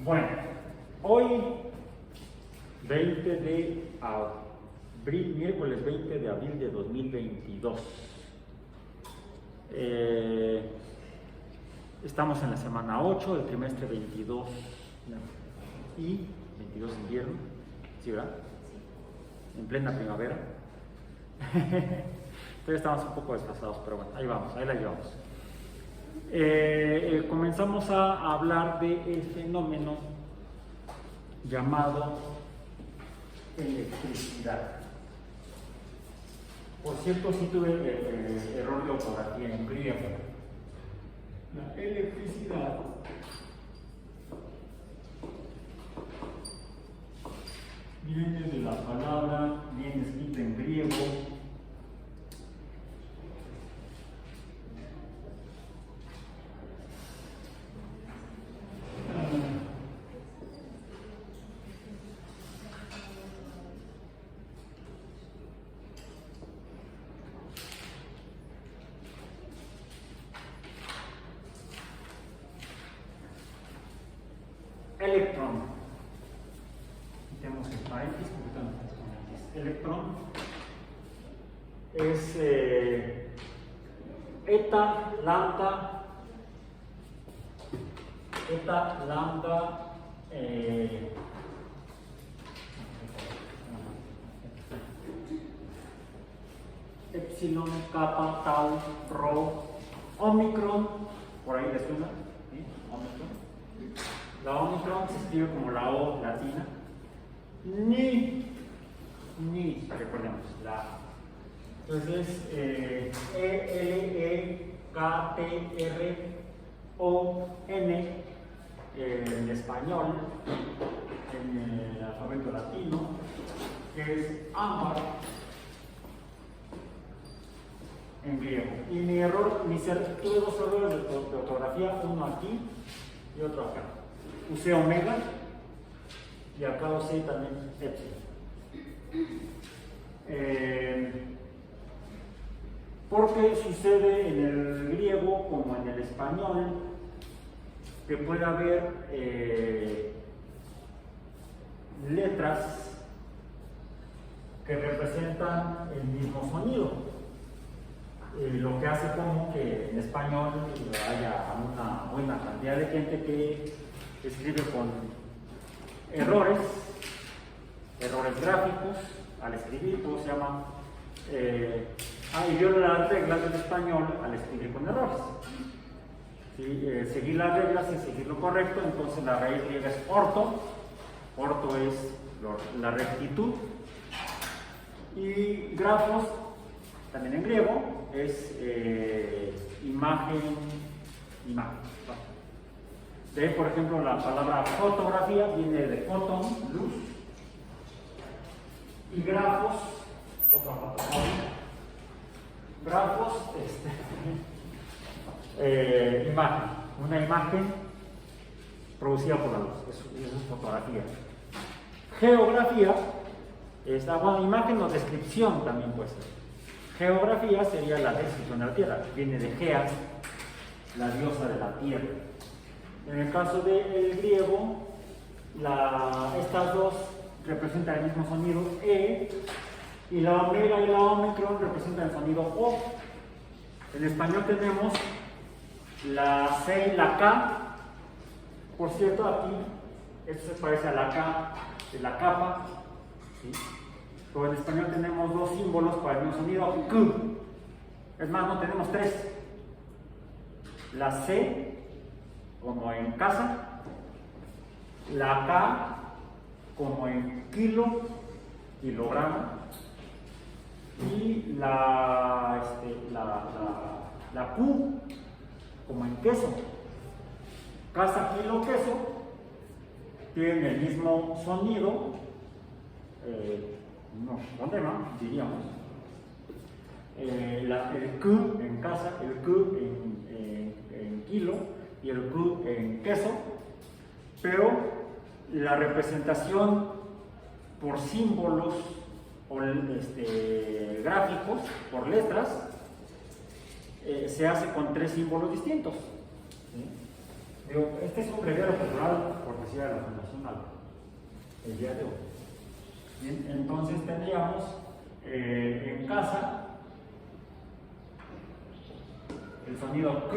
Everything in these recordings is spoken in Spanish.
Bueno, hoy 20 de abril, miércoles 20 de abril de 2022. Estamos en la semana 8 del trimestre 22 y 22 de invierno, ¿sí, verdad? Sí. En plena primavera. Entonces estamos un poco desfasados, pero bueno, ahí vamos, ahí la llevamos. Comenzamos a hablar del fenómeno llamado electricidad. Por cierto, sí tuve error de ortografía en griego. La electricidad viene de la palabra, viene escrita en griego, electrón. Tenemos el paréntesis, electrón es eta, lambda, epsilon, kappa, tau, rho, omicron, por ahí les suena, ¿sí? Omicron. La omicron se escribe como la O latina, ni, recordemos, la A. Entonces, E-L-E-K-T-R-O-N en español, en el alfabeto latino, que es ámbar en griego. Y mi error, tuve dos errores de ortografía, uno aquí y otro acá. Usé omega y acá usé también epsilon. Porque sucede en el griego como en el español que puede haber letras que representan el mismo sonido. Lo que hace como que en español haya una buena cantidad de gente que escribe con errores gráficos al escribir, todo se llama, y viola las reglas del español al escribir con errores. ¿Sí? Seguir las reglas y seguir lo correcto, entonces la raíz griega es orto es la rectitud, y grafos, también en griego, es imagen. De ahí, por ejemplo, la palabra fotografía viene de foton, luz, y grafos, otra palabra, grafos, imagen, una imagen producida por la luz, eso es fotografía. Geografía, imagen o descripción también puede ser. Geografía sería la descripción de la tierra, viene de Geas, la diosa de la tierra. En el caso del griego, estas dos representan el mismo sonido E, y la omega y la omicron representan el sonido O. En español tenemos la C y la K. Por cierto, aquí esto se parece a la K de la capa, ¿sí? Pero en español tenemos dos símbolos para el mismo sonido, Q. Es más, no, tenemos tres. La C, como en casa, la K, como en kilo, kilogramo, y la Q, como en queso. Casa, kilo, queso, tienen el mismo sonido, no, fonema, diríamos. El Q en casa, el Q en kilo y el Q en queso, pero la representación por símbolos o gráficos, por letras, se hace con tres símbolos distintos. ¿Sí? Digo, este es un breviario cultural porque cortesía de la Fundación Alba, el día de hoy. Bien, entonces tendríamos en casa el sonido K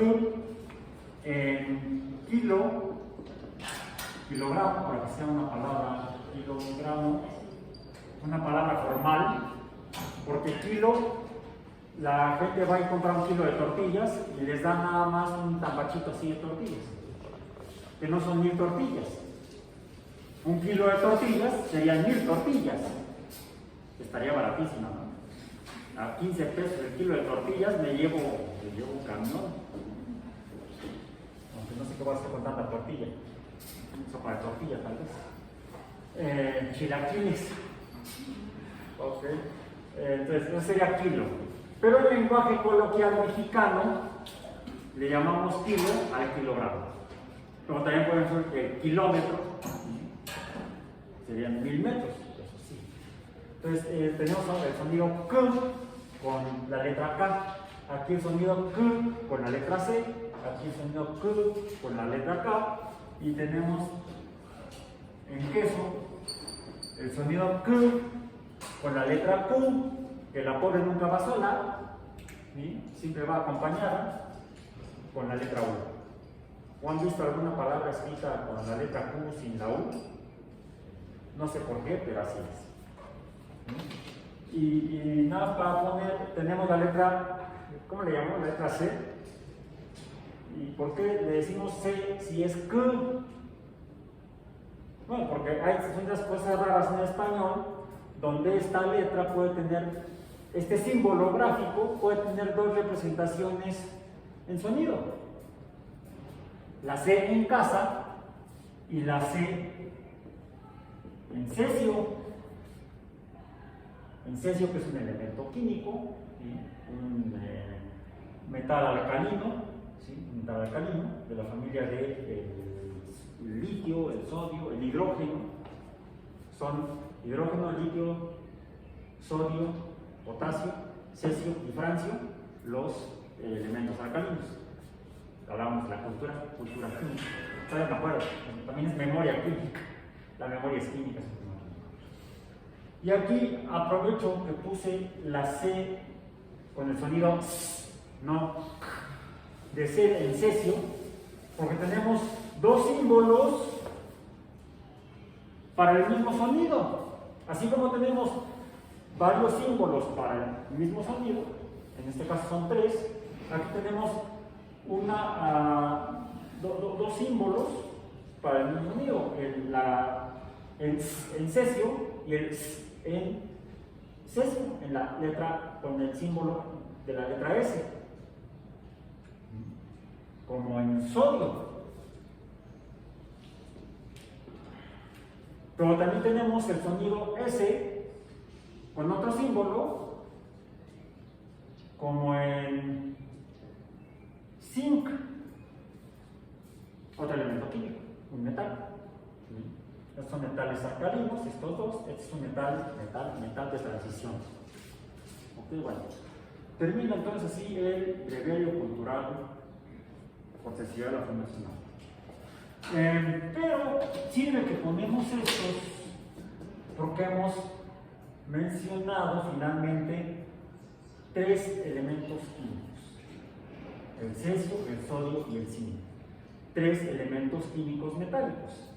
en kilo, kilogramo, para que sea una palabra kilogramo, una palabra formal, porque kilo, la gente va y compra un kilo de tortillas y les da nada más un tambachito así de tortillas, que no son 1000 tortillas. Un kilo de tortillas serían 1000 tortillas. Estaría baratísima, ¿no? A 15 pesos el kilo de tortillas me llevo un camión. Aunque no sé qué voy a hacer con tanta tortilla. Sopa de tortilla, tal vez. Chilaquiles. Ok. Entonces, eso sería kilo. Pero en lenguaje coloquial mexicano le llamamos kilo al kilogramo. Como también pueden ser que kilómetro serían 1000 metros. Eso sí. Entonces, tenemos el sonido K con la letra K. Aquí el sonido K con la letra C. Aquí el sonido K con la letra K. Y tenemos en queso el sonido K con la letra Q, que la pobre nunca va sola, ¿sí? Siempre va acompañada con la letra U. ¿O han visto alguna palabra escrita con la letra Q sin la U? No sé por qué, pero así es. Y nada, para poner, tenemos la letra, ¿cómo le llamamos? La letra C. ¿Y por qué le decimos C si es K? Bueno, porque hay unas cosas raras en español donde esta letra puede tener, este símbolo gráfico puede tener dos representaciones en sonido. La C en casa y la C en cesio. En cesio, que es un elemento químico, ¿sí? Un metal alcalino, ¿sí? Un metal alcalino de la familia del litio, el sodio, el hidrógeno. Son hidrógeno, litio, sodio, potasio, cesio y francio, los elementos alcalinos. Hablábamos de la cultura química. ¿Ustedes me acuerdan? También es memoria química. La memoria es química. Y aquí aprovecho que puse la C con el sonido no de C en cesio, porque tenemos dos símbolos para el mismo sonido. Así como tenemos varios símbolos para el mismo sonido, en este caso son 3, aquí tenemos dos símbolos para el mismo sonido, el en cesio y el en cesio, en la letra con el símbolo de la letra S, como en sodio. Pero también tenemos el sonido S con otro símbolo, como en zinc, otro elemento químico, un metal. Estos son metales alcalinos, estos dos, este es un metal de transición. Ok, bueno. Termina entonces así el breviario cultural cortesía de la Fundación. Pero sirve que ponemos estos porque hemos mencionado finalmente 3 elementos químicos: el cesio, el sodio y el zinc. 3 elementos químicos metálicos.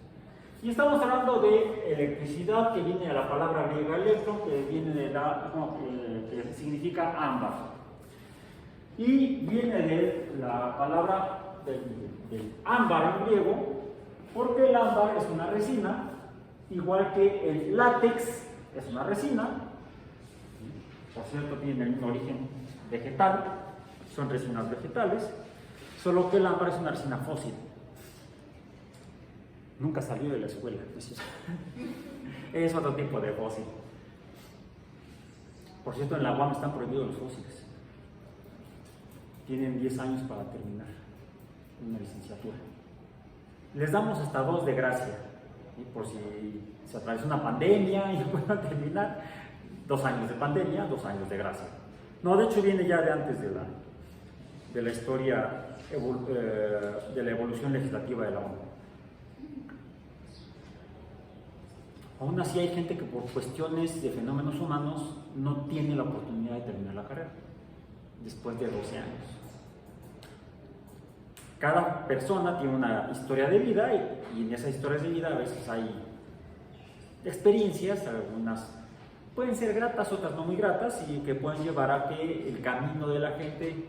Y estamos hablando de electricidad, que viene de la palabra griega electro, que viene de que significa ámbar. Y viene de la palabra del ámbar en griego, porque el ámbar es una resina, igual que el látex es una resina. Por cierto, tiene el mismo origen vegetal, son resinas vegetales, solo que el ámbar es una resina fósil. Nunca salió de la escuela. Es otro tipo de fósil. Por cierto, en la UAM están prohibidos los fósiles. Tienen 10 años para terminar una licenciatura. Les damos hasta 2 de gracia, ¿sí? Por si se atraviesa una pandemia y no puedan terminar. 2 años de pandemia, 2 años de gracia. No, de hecho viene ya de antes de la historia de la evolución legislativa de la ONU. Aún así hay gente que por cuestiones de fenómenos humanos no tiene la oportunidad de terminar la carrera después de 12 años. Cada persona tiene una historia de vida y en esas historias de vida a veces hay experiencias, algunas pueden ser gratas, otras no muy gratas, y que pueden llevar a que el camino de la gente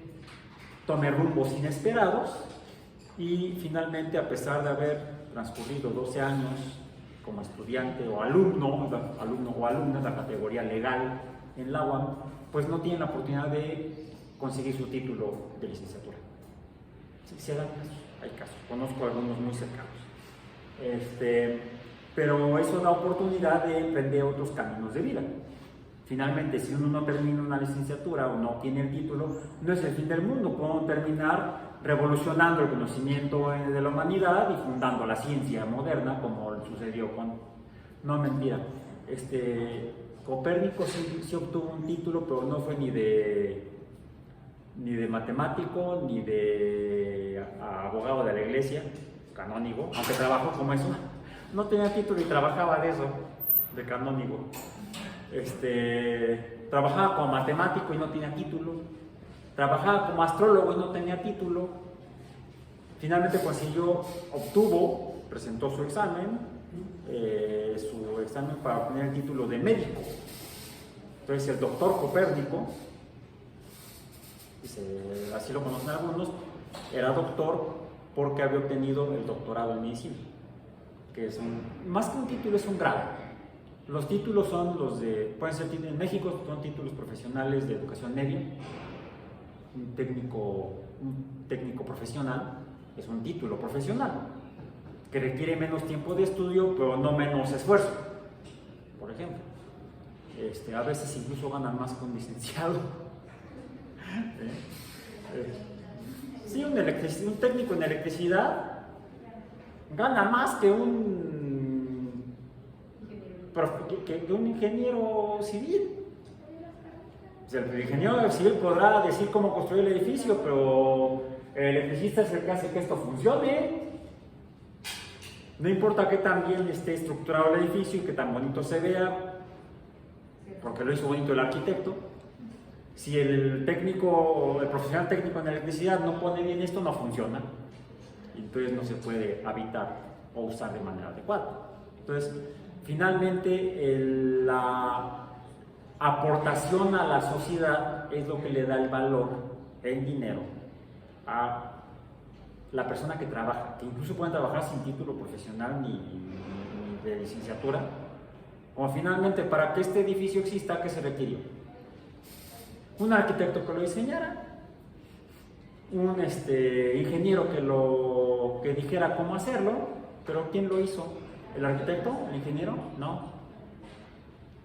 tome rumbos inesperados y finalmente, a pesar de haber transcurrido 12 años como estudiante o alumno o alumna de la categoría legal en la UAM, pues no tienen la oportunidad de conseguir su título de licenciatura. Sí, se dan casos, hay casos, conozco algunos muy cercanos. Pero eso da oportunidad de emprender otros caminos de vida. Finalmente, si uno no termina una licenciatura o no tiene el título, no es el fin del mundo. Podemos terminar revolucionando el conocimiento de la humanidad y fundando la ciencia moderna, como sucedió con... No, mentira. Copérnico sí obtuvo un título, pero no fue ni de matemático, ni de abogado de la iglesia, canónigo, aunque trabajó como eso. No tenía título y trabajaba de eso, de canónigo. Trabajaba como matemático y no tenía título. Trabajaba como astrólogo y no tenía título. Finalmente presentó su examen para obtener el título de médico. Entonces el doctor Copérnico, así lo conocen algunos, era doctor porque había obtenido el doctorado en medicina, que es más que un título, es un grado. Los títulos son pueden ser en México, son títulos profesionales de educación media. Un técnico profesional es un título profesional que requiere menos tiempo de estudio, pero no menos esfuerzo, por ejemplo. A veces incluso ganan más que un licenciado. Sí, un técnico en electricidad gana más que un ingeniero civil. O sea, el ingeniero civil podrá decir cómo construir el edificio, pero el electricista es el que hace que esto funcione. No importa qué tan bien esté estructurado el edificio y qué tan bonito se vea, porque lo hizo bonito el arquitecto. Si el profesional técnico en electricidad no pone bien esto, no funciona. Entonces no se puede habitar o usar de manera adecuada. Entonces, finalmente, la aportación a la sociedad es lo que le da el valor en dinero a la persona que trabaja, que incluso pueden trabajar sin título profesional ni de licenciatura. O finalmente, para que este edificio exista, ¿qué se requirió? Un arquitecto que lo diseñara, un ingeniero que dijera cómo hacerlo, pero ¿quién lo hizo? ¿El arquitecto? ¿El ingeniero? No.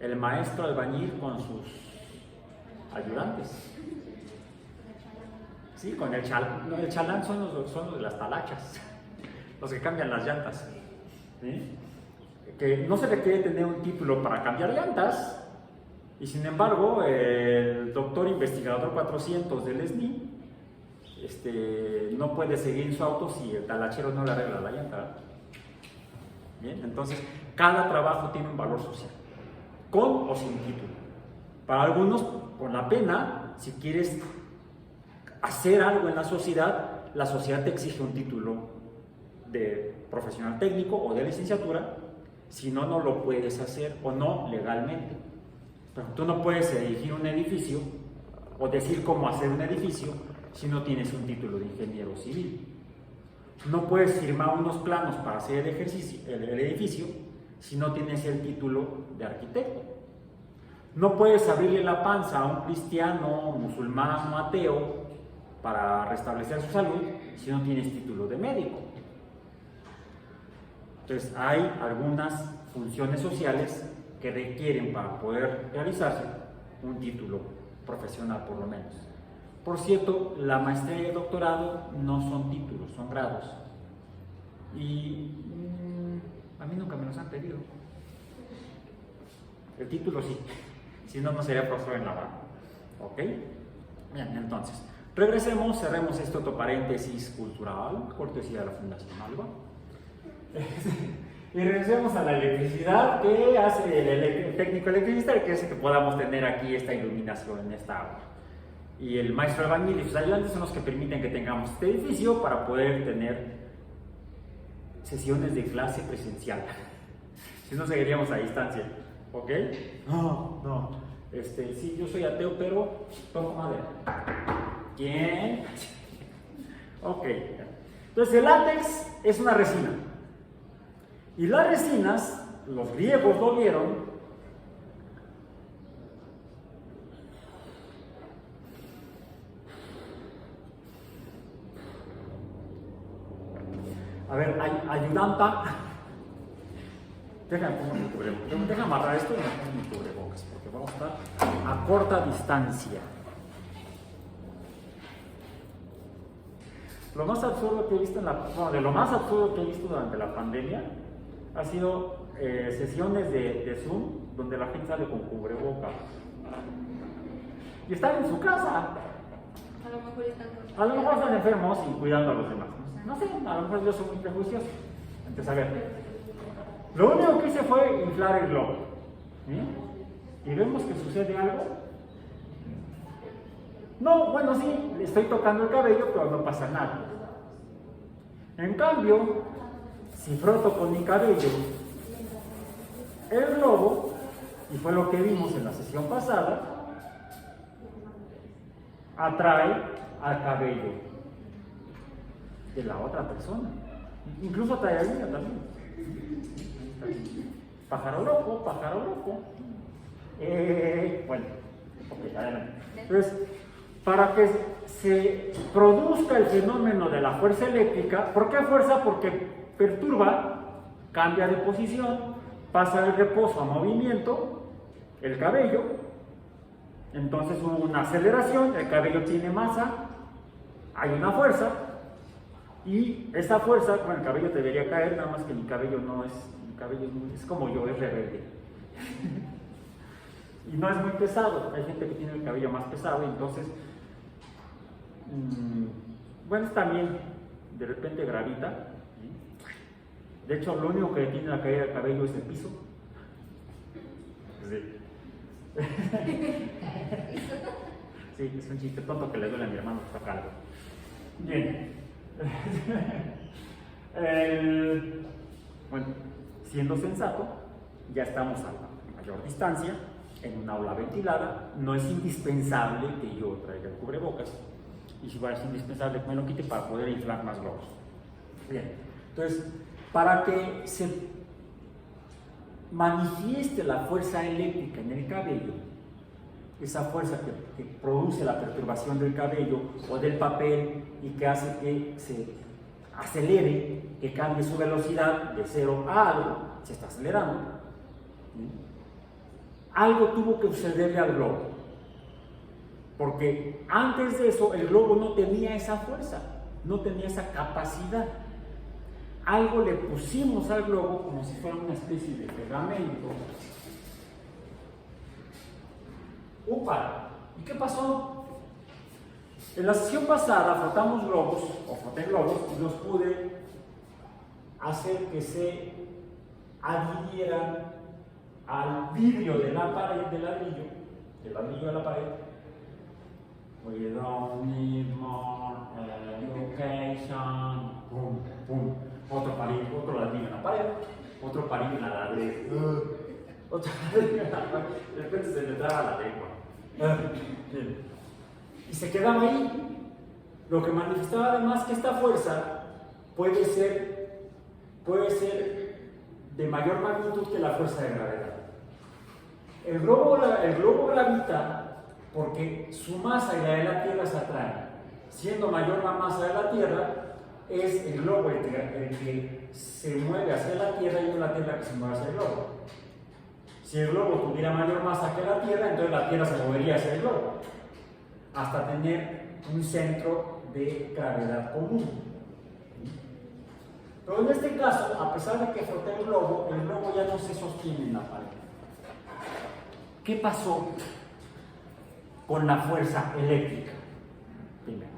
El maestro albañil con sus ayudantes. Sí, con el chalán son los de las talachas, los que cambian las llantas. ¿Sí? Que no se requiere tener un título para cambiar llantas, y sin embargo, el doctor investigador 400 del SNI no puede seguir en su auto si el talachero no le arregla la llanta. Bien, entonces, cada trabajo tiene un valor social, con o sin título. Para algunos, con la pena, si quieres hacer algo en la sociedad te exige un título de profesional técnico o de licenciatura, si no, no lo puedes hacer o no legalmente. Pero tú no puedes erigir un edificio o decir cómo hacer un edificio si no tienes un título de ingeniero civil. No puedes firmar unos planos para hacer el edificio si no tienes el título de arquitecto. No puedes abrirle la panza a un cristiano, musulmán o ateo para restablecer su salud si no tienes título de médico. Entonces hay algunas funciones sociales que requieren, para poder realizarse, un título profesional por lo menos. Por cierto, la maestría y el doctorado no son títulos, son grados. Y a mí nunca me los han pedido. El título sí, si no, no sería profesor en la UAM. ¿Ok? Bien, entonces, regresemos, cerremos este otro paréntesis cultural, cortesía de la Fundación Alba. Y regresemos a la electricidad que hace el técnico electricista, que hace que podamos tener aquí esta iluminación en esta aula. Y el maestro albañil y sus ayudantes son los que permiten que tengamos este edificio para poder tener sesiones de clase presencial. Si no, seguiríamos a distancia. ¿Ok? No. Sí, yo soy ateo, pero toco madera. ¿Quién? Ok. Entonces, el látex es una resina. Y las resinas, los griegos lo vieron. A ver, ayudanta. Déjame amarrar esto y me pongo mi cubrebocas, porque vamos a estar a corta distancia. Lo más absurdo que he visto de lo más absurdo que he visto durante la pandemia ha sido sesiones de Zoom donde la gente sale con cubrebocas y están en su casa. A lo mejor están enfermos y cuidando a los demás. No sé, a lo mejor yo soy muy prejuicioso. Entonces, a ver, lo único que hice fue inflar el globo. ¿Y vemos que sucede algo? No, bueno, sí, le estoy tocando el cabello, pero no pasa nada. En cambio, si froto con mi cabello el globo, y fue lo que vimos en la sesión pasada, atrae al cabello de la otra persona. Incluso atrae al niño también. Pájaro loco, pájaro loco. Bueno, ok, adelante. Entonces, para que se produzca el fenómeno de la fuerza eléctrica, ¿por qué fuerza? Porque perturba, cambia de posición, pasa del reposo a movimiento, el cabello, entonces hubo una aceleración, el cabello tiene masa, hay una fuerza, y esa fuerza, bueno, el cabello debería caer, nada más que mi cabello es como yo, es rebelde. Y no es muy pesado, hay gente que tiene el cabello más pesado, y entonces, bueno, también de repente gravita. De hecho, lo único que detiene la caída del cabello es el piso. Sí. Sí, es un chiste tonto que le duele a mi hermano que está calvo. Bien. Bueno, siendo sensato, ya estamos a mayor distancia, en una aula ventilada. No es indispensable que yo traiga el cubrebocas, y si va, es indispensable que me lo quite para poder inflar más globos. Bien, entonces, para que se manifieste la fuerza eléctrica en el cabello, esa fuerza que produce la perturbación del cabello o del papel y que hace que se acelere, que cambie su velocidad de 0 a algo, se está acelerando. Algo tuvo que sucederle al globo, porque antes de eso el globo no tenía esa fuerza, no tenía esa capacidad. Algo le pusimos al globo como si fuera una especie de pegamento. ¡Upa! ¿Y qué pasó? En la sesión pasada frotamos globos, o froté globos, y los pude hacer que se adhirieran al vidrio de la pared, del ladrillo de la pared. We don't need more education. Pum, pum. Otro ladrillo en la pared, otro palillo en la ladrillo. Otro ladrillo en la pared. De repente se le traba la lengua. Y se quedaba ahí. Lo que manifestaba además que esta fuerza puede ser de mayor magnitud que la fuerza de gravedad. El globo gravita porque su masa y la de la Tierra se atraen. Siendo mayor la masa de la Tierra, es el globo el que se mueve hacia la Tierra y no la Tierra que se mueve hacia el globo. Si el globo tuviera mayor masa que la Tierra, entonces la Tierra se movería hacia el globo, hasta tener un centro de gravedad común. Pero en este caso, a pesar de que froté el globo ya no se sostiene en la pared. ¿Qué pasó con la fuerza eléctrica? Primero,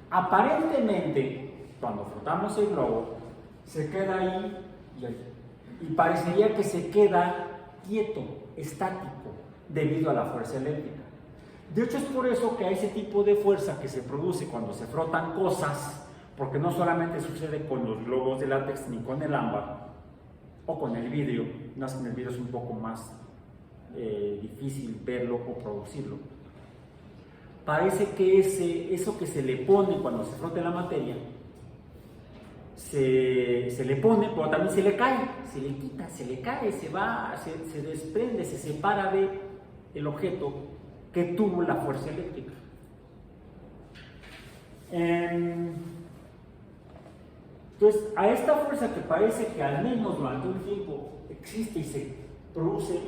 aparentemente, cuando frotamos el globo, se queda ahí y ahí. y parecería que se queda quieto, estático, debido a la fuerza eléctrica. De hecho, es por eso que a ese tipo de fuerza que se produce cuando se frotan cosas, porque no solamente sucede con los globos de látex ni con el ámbar o con el vidrio, no es que en el vidrio es un poco más difícil verlo o producirlo. Parece que eso que se le pone cuando se frota la materia, se le pone, pero también se le cae, se le quita, se le cae, se va, se desprende, se separa del objeto que tuvo la fuerza eléctrica. Entonces, a esta fuerza que parece que al menos durante un tiempo existe y se produce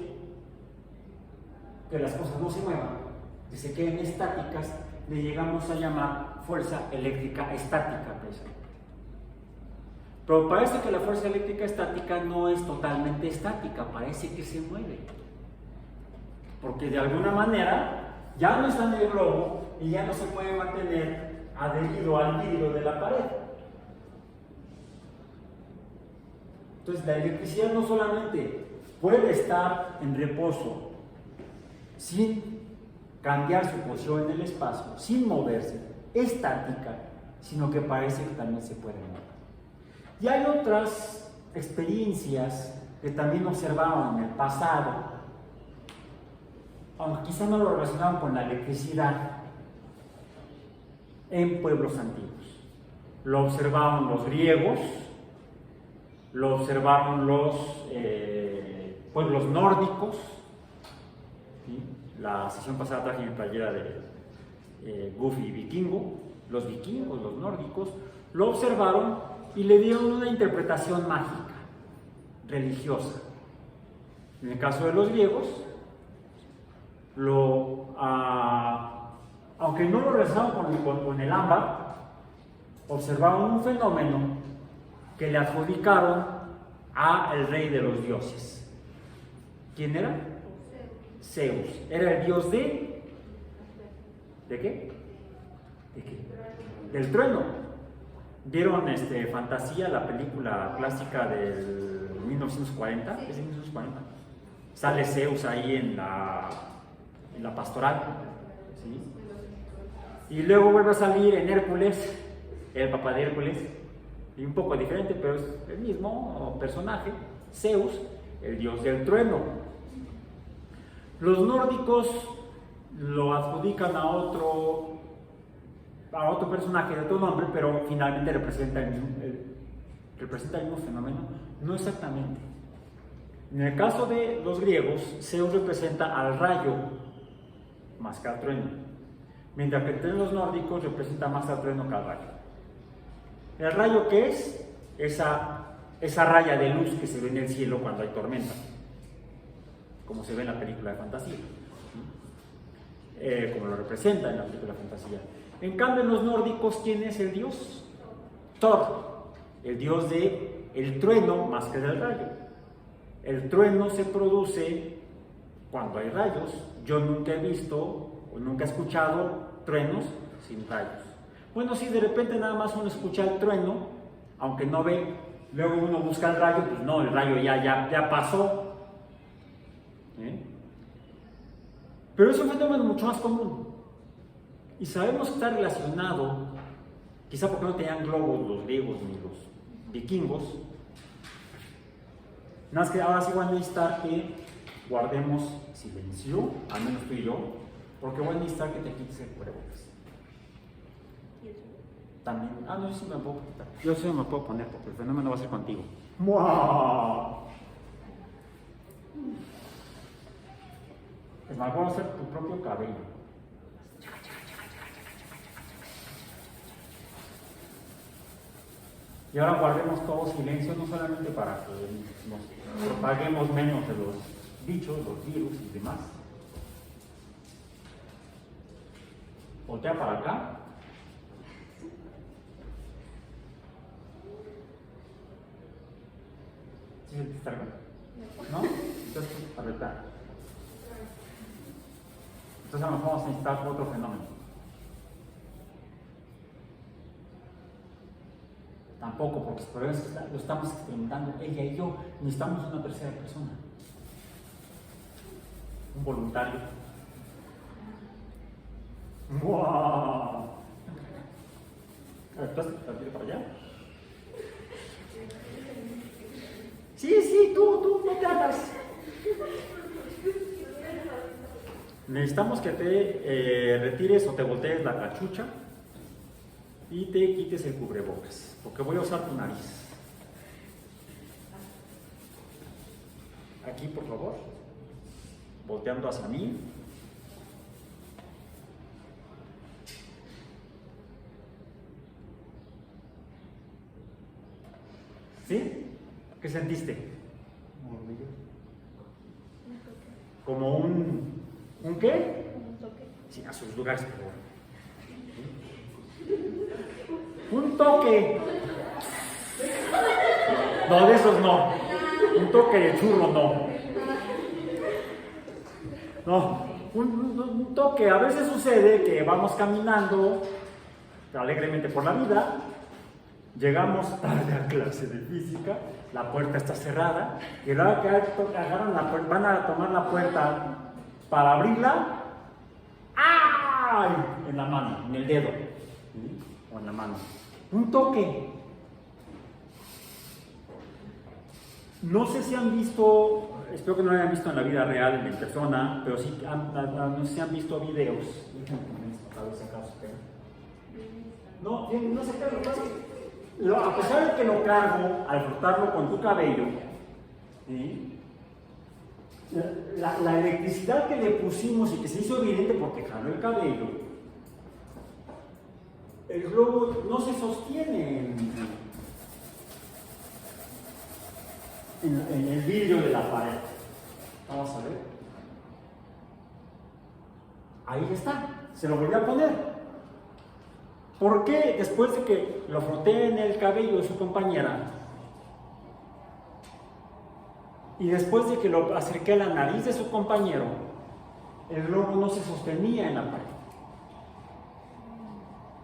que las cosas no se muevan, que se queden estáticas, le llegamos a llamar fuerza eléctrica estática, precisamente. Pero parece que la fuerza eléctrica estática no es totalmente estática, parece que se mueve. Porque de alguna manera ya no está en el globo y ya no se puede mantener adherido al vidrio de la pared. Entonces la electricidad no solamente puede estar en reposo sin cambiar su posición en el espacio, sin moverse, estática, sino que parece que también se puede mover. Y hay otras experiencias que también observaban en el pasado, aunque quizá no lo relacionaban con la electricidad, en pueblos antiguos. Lo observaban los griegos, lo observaron los pueblos nórdicos. ¿Sí? La sesión pasada traje mi playera de Goofy y Vikingo. Los vikingos, los nórdicos, lo observaron y le dieron una interpretación mágica, religiosa. En el caso de los griegos, aunque no lo relacionaban con el ámbar, observaron un fenómeno que le adjudicaron al rey de los dioses. ¿Quién era? Zeus. Era el dios ¿de qué? ¿De qué? Del trueno. ¿Vieron Fantasía, la película clásica del 1940? ¿Es de 1940? Sale Zeus ahí en la pastoral. ¿Sí? Y luego vuelve a salir en Hércules, el papá de Hércules, y un poco diferente, pero es el mismo personaje, Zeus, el dios del trueno. Los nórdicos lo adjudican a otro personaje de otro nombre, pero finalmente representa el mismo fenómeno, no exactamente. En el caso de los griegos, Zeus representa al rayo más que al trueno, mientras que entre los nórdicos representa más al trueno que al rayo. ¿El rayo qué es? Esa raya de luz que se ve en el cielo cuando hay tormenta, como se ve en la película de fantasía, como lo representa en la película de fantasía. En cambio, en los nórdicos, ¿quién es el dios? Thor, el dios del trueno más que del rayo. El trueno se produce cuando hay rayos. Yo nunca he visto o nunca he escuchado truenos sin rayos. Bueno, si de repente nada más uno escucha el trueno, aunque no ve, luego uno busca el rayo, pues no, el rayo ya pasó. Pero es un fenómeno mucho más común. Y sabemos que está relacionado, quizá porque no tenían globos los griegos ni los vikingos. Nada más que ahora sí voy a necesitar que guardemos silencio, al menos tú y yo, porque voy a necesitar que te quites el cubrebocas. También, no, yo sí me puedo quitar. Yo sí me puedo poner, porque el fenómeno va a ser contigo. ¡Mua! Es más, vamos a hacer tu propio cabello. Y ahora guardemos todo silencio, no solamente para que nos propaguemos menos de los bichos, los virus y demás. Voltea para acá. ¿Sí se te está cargando? ¿No? Entonces, apretar. Entonces a lo mejor vamos a necesitar otro fenómeno. tampoco, porque por eso lo estamos experimentando ella y yo. Necesitamos una tercera persona, un voluntario. ¡Wow! ¿Estás para allá? Sí, tú, no te hagas. Necesitamos que te retires o te voltees la cachucha y te quites el cubrebocas, porque voy a usar tu nariz. Aquí, por favor, volteando hacia mí. ¿Sí? ¿Qué sentiste? Como ¿un qué? Un toque. Sí, a sus lugares, por favor. Un toque. No, de esos no. Un toque de churro no. No, un toque. A veces sucede que vamos caminando alegremente por la vida, llegamos tarde a clase de física, la puerta está cerrada, y luego que agarran van a tomar la puerta para abrirla, ¡ay! En la mano, en el dedo, ¿sí? O en la mano. Un toque. No sé si han visto, espero que no lo hayan visto en la vida real, en persona, pero sí no sé si han visto videos. No sé qué, a pesar de que lo cargo, al frotarlo con tu cabello, ¿sí? La electricidad que le pusimos y que se hizo evidente porque jaló el cabello, el globo no se sostiene en el vidrio de la pared. Vamos a ver. Ahí está, se lo volví a poner. ¿Por qué después de que lo froté en el cabello de su compañera y después de que lo acerqué a la nariz de su compañero, el globo no se sostenía en la pared?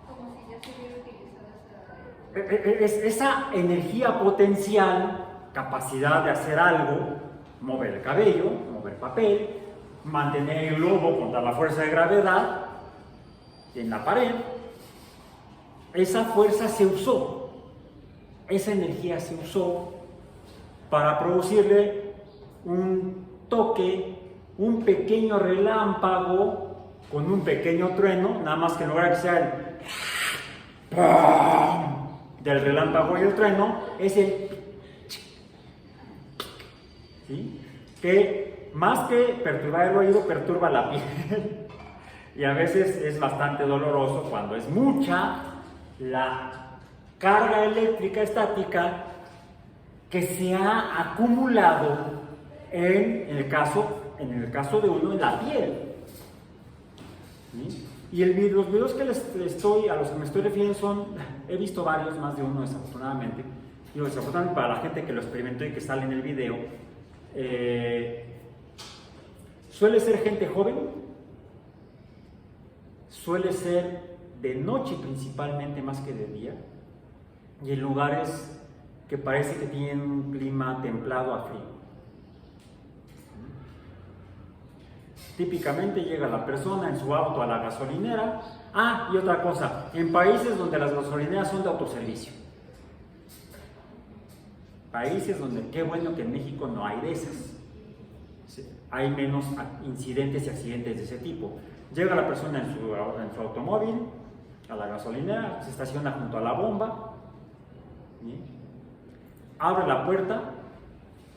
Como si ya se hubiera utilizado Esa energía potencial, capacidad de hacer algo, mover el cabello, mover papel, mantener el globo contra la fuerza de gravedad en la pared, esa fuerza se usó, esa energía se usó para producirle un toque, un pequeño relámpago con un pequeño trueno, nada más que en lugar de que sea el ¡pam! Del relámpago y el trueno, es el ¿sí? Que más que perturbar el oído, perturba la piel. Y a veces es bastante doloroso cuando es mucha la carga eléctrica estática que se ha acumulado en el caso de uno en la piel. ¿Sí? Y los videos que a los que me estoy refiriendo he visto varios, más de uno desafortunadamente. Digo, desafortunadamente para la gente que lo experimentó y que sale en el video, suele ser gente joven, suele ser de noche principalmente más que de día, y en lugares que parece que tienen un clima templado a frío. Típicamente llega la persona en su auto a la gasolinera. Y otra cosa, en países donde las gasolineras son de autoservicio. Países donde, qué bueno que en México no hay de esas. Hay menos incidentes y accidentes de ese tipo. Llega la persona en su automóvil a la gasolinera, se estaciona junto a la bomba, ¿sí? Abre la puerta,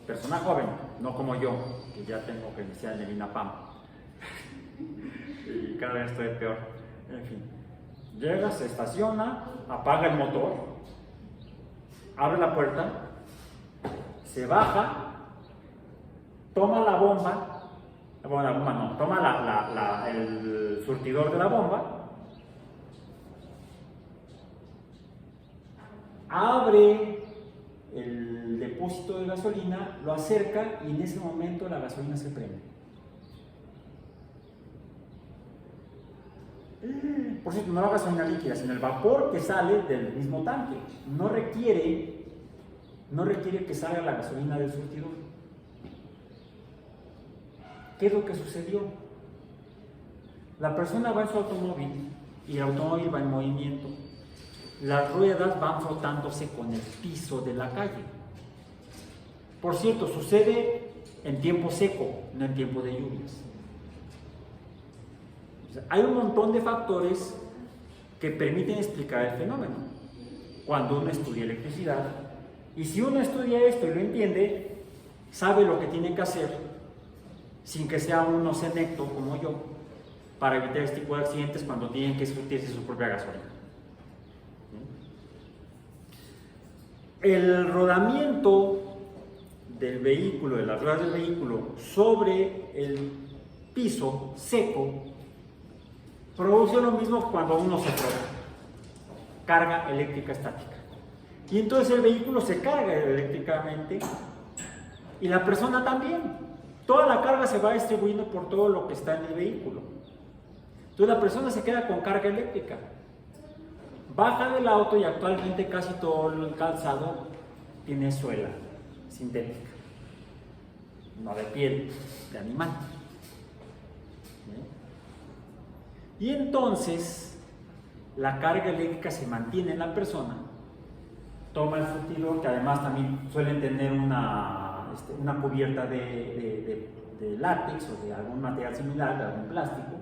persona joven, no como yo, que ya tengo que iniciar en el INAPAM. Y cada vez estoy peor. En fin, llega, se estaciona, apaga el motor, abre la puerta, se baja, toma la bomba, toma el surtidor de la bomba, abre el depósito de gasolina, lo acerca y en ese momento la gasolina se prende. Por cierto, no la gasolina líquida, sino el vapor que sale del mismo tanque. No requiere que salga la gasolina del surtidor. ¿Qué es lo que sucedió? La persona va en su automóvil y el automóvil va en movimiento. Las ruedas van frotándose con el piso de la calle. Por cierto, sucede en tiempo seco, no en tiempo de lluvias. O sea, hay un montón de factores que permiten explicar el fenómeno cuando uno estudia electricidad. Y si uno estudia esto y lo entiende, sabe lo que tiene que hacer sin que sea uno senecto como yo, para evitar este tipo de accidentes cuando tienen que surtirse su propia gasolina. El rodamiento del vehículo, de las ruedas del vehículo sobre el piso seco, produce lo mismo cuando uno se frota, carga eléctrica estática. Y entonces el vehículo se carga eléctricamente y la persona también. Toda la carga se va distribuyendo por todo lo que está en el vehículo. Entonces la persona se queda con carga eléctrica. Baja del auto y actualmente casi todo el calzado tiene suela sintética. No de piel, de animal. Y entonces la carga eléctrica se mantiene en la persona. Toma el surtidor, que además también suelen tener una cubierta de látex o de algún material similar, de algún plástico,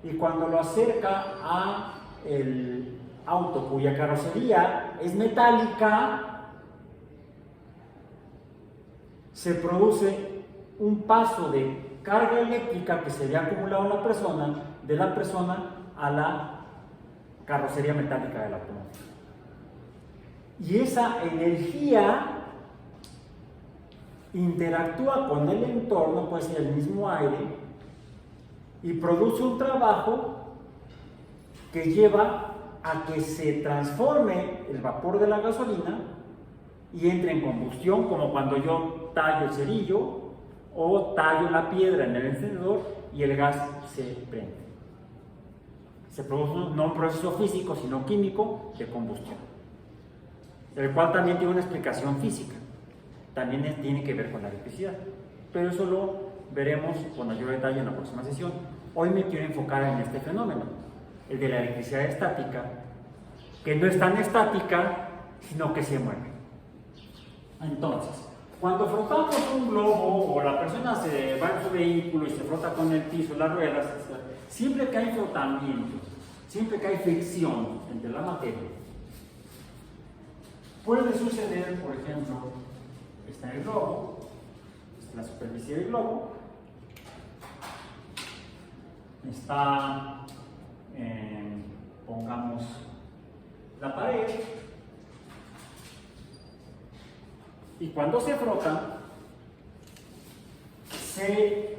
y cuando lo acerca a el auto cuya carrocería es metálica, se produce un paso de carga eléctrica que se había acumulado de la persona a la carrocería metálica del automóvil. Y esa energía interactúa con el entorno, puede ser el mismo aire, y produce un trabajo que lleva a que se transforme el vapor de la gasolina y entre en combustión, como cuando yo tallo el cerillo o tallo la piedra en el encendedor y el gas se prende. Se produce no un proceso físico, sino químico de combustión, el cual también tiene una explicación física. También tiene que ver con la electricidad, pero eso lo veremos con mayor detalle en la próxima sesión. Hoy me quiero enfocar en este fenómeno, el de la electricidad estática, que no es tan estática, sino que se mueve. Entonces, cuando frotamos un globo o la persona se va en su vehículo y se frota con el piso, las ruedas, siempre que hay frotamiento, siempre que hay fricción entre la materia, puede suceder, por ejemplo, está el globo, esta es la superficie del globo, está, pongamos, la pared, y cuando se frotan, se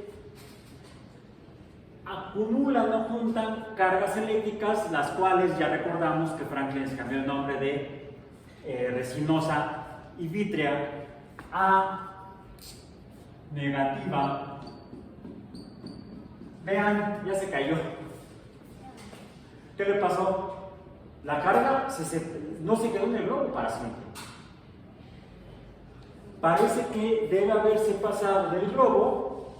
acumulan o juntan cargas eléctricas, las cuales ya recordamos que Franklin les cambió el nombre de resinosa y vítrea a negativa. Vean, ya se cayó. ¿Qué le pasó? La carga no se quedó en el globo para siempre. Parece que debe haberse pasado del globo,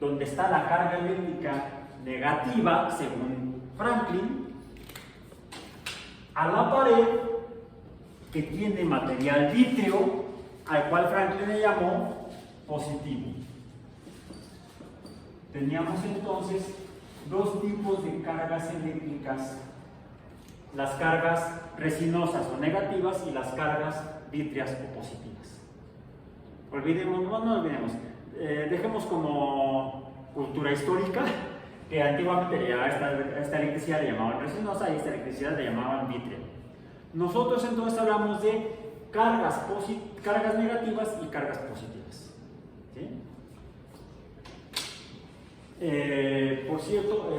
donde está la carga eléctrica negativa, según Franklin, a la pared que tiene material vítreo, al cual Franklin le llamó positivo. Teníamos entonces dos tipos de cargas eléctricas: las cargas resinosas o negativas y las cargas vítreas o positivas. No olvidemos, dejemos como cultura histórica que antiguamente esta electricidad le llamaban resinosa y esta electricidad le llamaban vítrea. Nosotros entonces hablamos de cargas negativas y cargas positivas. ¿Sí? Por cierto,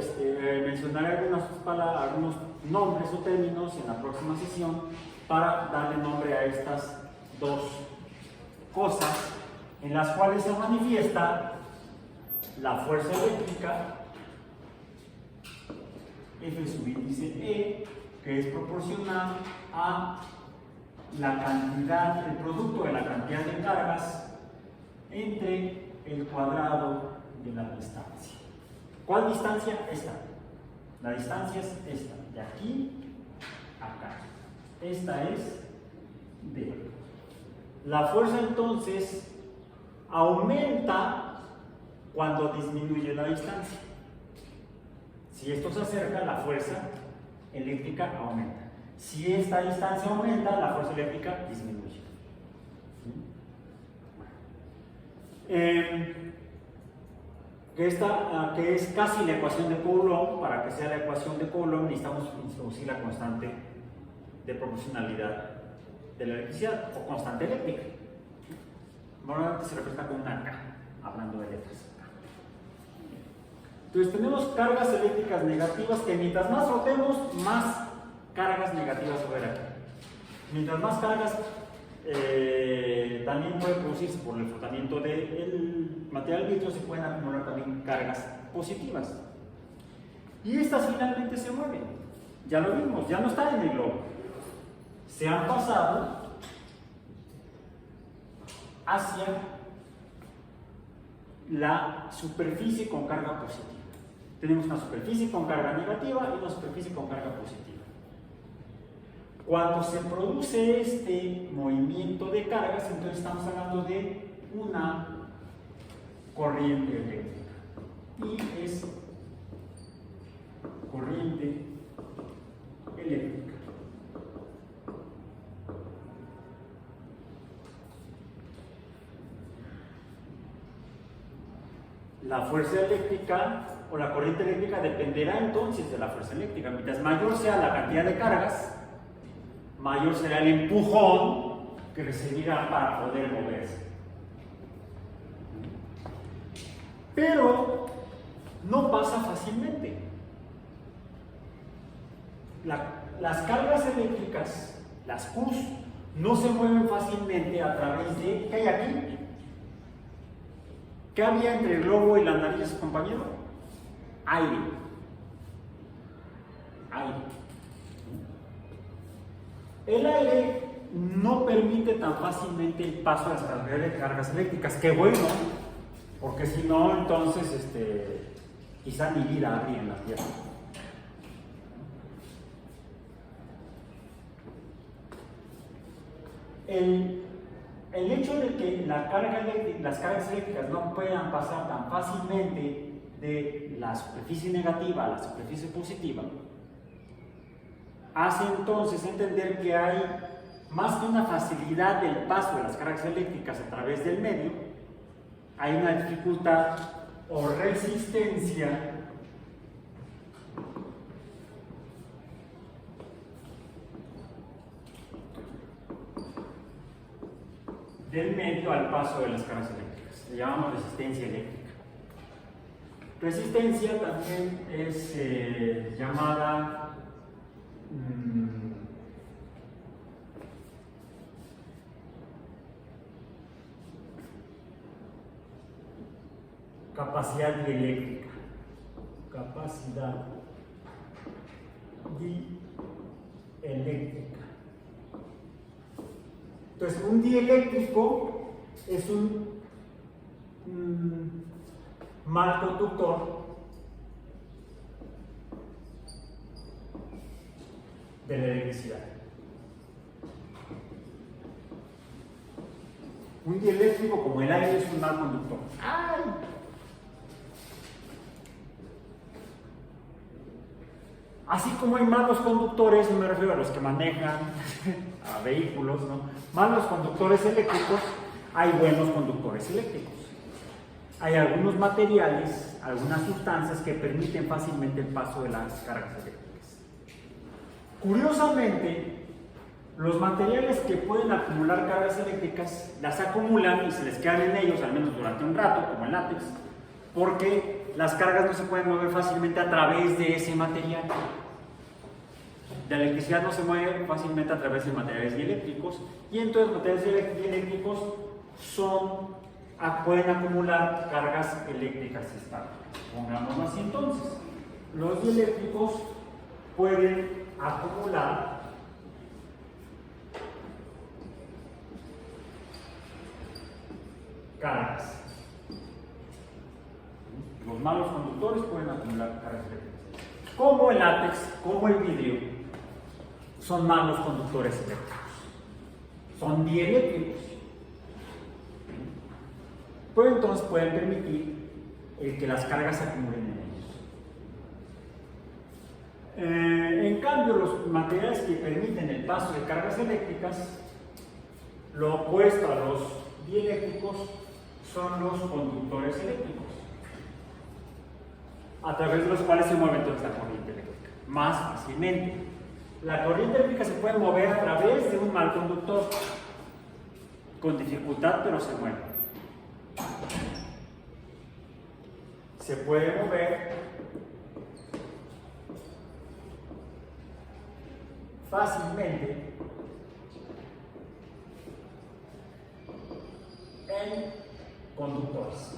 mencionaré algunos nombres o términos en la próxima sesión para darle nombre a estas dos cosas en las cuales se manifiesta la fuerza eléctrica F sub índice E, que es proporcional a la cantidad, el producto de la cantidad de cargas entre el cuadrado de la distancia. ¿Cuál distancia? Esta. La distancia es esta, de aquí a acá. Esta es D. La fuerza entonces aumenta cuando disminuye la distancia. Si esto se acerca, la fuerza eléctrica aumenta. Si esta distancia aumenta, la fuerza eléctrica disminuye. Que es casi la ecuación de Coulomb. Para que sea la ecuación de Coulomb necesitamos introducir la constante de proporcionalidad de la electricidad o constante eléctrica. Normalmente se representa con una K, hablando de letras. Entonces tenemos cargas eléctricas negativas que mientras más rotemos, más cargas negativas va a haber aquí. Mientras más cargas también puede producirse por el frotamiento del material vitrio, se pueden acumular también cargas positivas. Y estas finalmente se mueven. Ya lo vimos, ya no están en el globo. Se han pasado hacia la superficie con carga positiva. Tenemos una superficie con carga negativa y una superficie con carga positiva. Cuando se produce este movimiento de cargas, entonces estamos hablando de una corriente eléctrica. Y es corriente eléctrica. La fuerza eléctrica o la corriente eléctrica dependerá entonces de la fuerza eléctrica. Mientras mayor sea la cantidad de cargas, mayor será el empujón que recibirá para poder moverse. Pero no pasa fácilmente. Las cargas eléctricas, las Qs, no se mueven fácilmente a través de... ¿Qué hay aquí? ¿Qué había entre el globo y la nariz, compañero? Aire. Aire. El aire no permite tan fácilmente el paso de las cargas eléctricas. ¡Qué bueno! Porque si no, entonces quizá ni vida habría en la Tierra. El hecho de que las cargas eléctricas no puedan pasar tan fácilmente de la superficie negativa a la superficie positiva hace entonces entender que hay más que una facilidad del paso de las cargas eléctricas a través del medio, hay una dificultad o resistencia del medio al paso de las cargas eléctricas. Le llamamos resistencia eléctrica. Resistencia también es llamada capacidad dieléctrica. Capacidad dieléctrica. Entonces, un dieléctrico es un mal conductor de la electricidad. Un dieléctrico, como el aire, es un mal conductor. ¡Ay! Así como hay malos conductores, no me refiero a los que manejan a vehículos, ¿no? Malos conductores eléctricos, hay buenos conductores eléctricos. Hay algunos materiales, algunas sustancias que permiten fácilmente el paso de las cargas eléctricas. Curiosamente, los materiales que pueden acumular cargas eléctricas las acumulan y se les quedan en ellos, al menos durante un rato, como el látex, porque las cargas no se pueden mover fácilmente a través de ese material. La electricidad no se mueve fácilmente a través de materiales dieléctricos, y entonces los materiales dieléctricos pueden acumular cargas eléctricas estáticas. Pongámoslo así entonces. Los dieléctricos pueden acumular cargas. Los malos conductores pueden acumular cargas eléctricas. Como el látex, como el vidrio, son malos conductores eléctricos. Son dieléctricos. Pero entonces pueden permitir el que las cargas se acumulen en ellos. En cambio, los materiales que permiten el paso de cargas eléctricas, lo opuesto a los dieléctricos, son los conductores eléctricos, a través de los cuales se mueve entonces la corriente eléctrica más fácilmente. La corriente eléctrica se puede mover a través de un mal conductor, con dificultad, pero se mueve. Se puede mover fácilmente en conductores.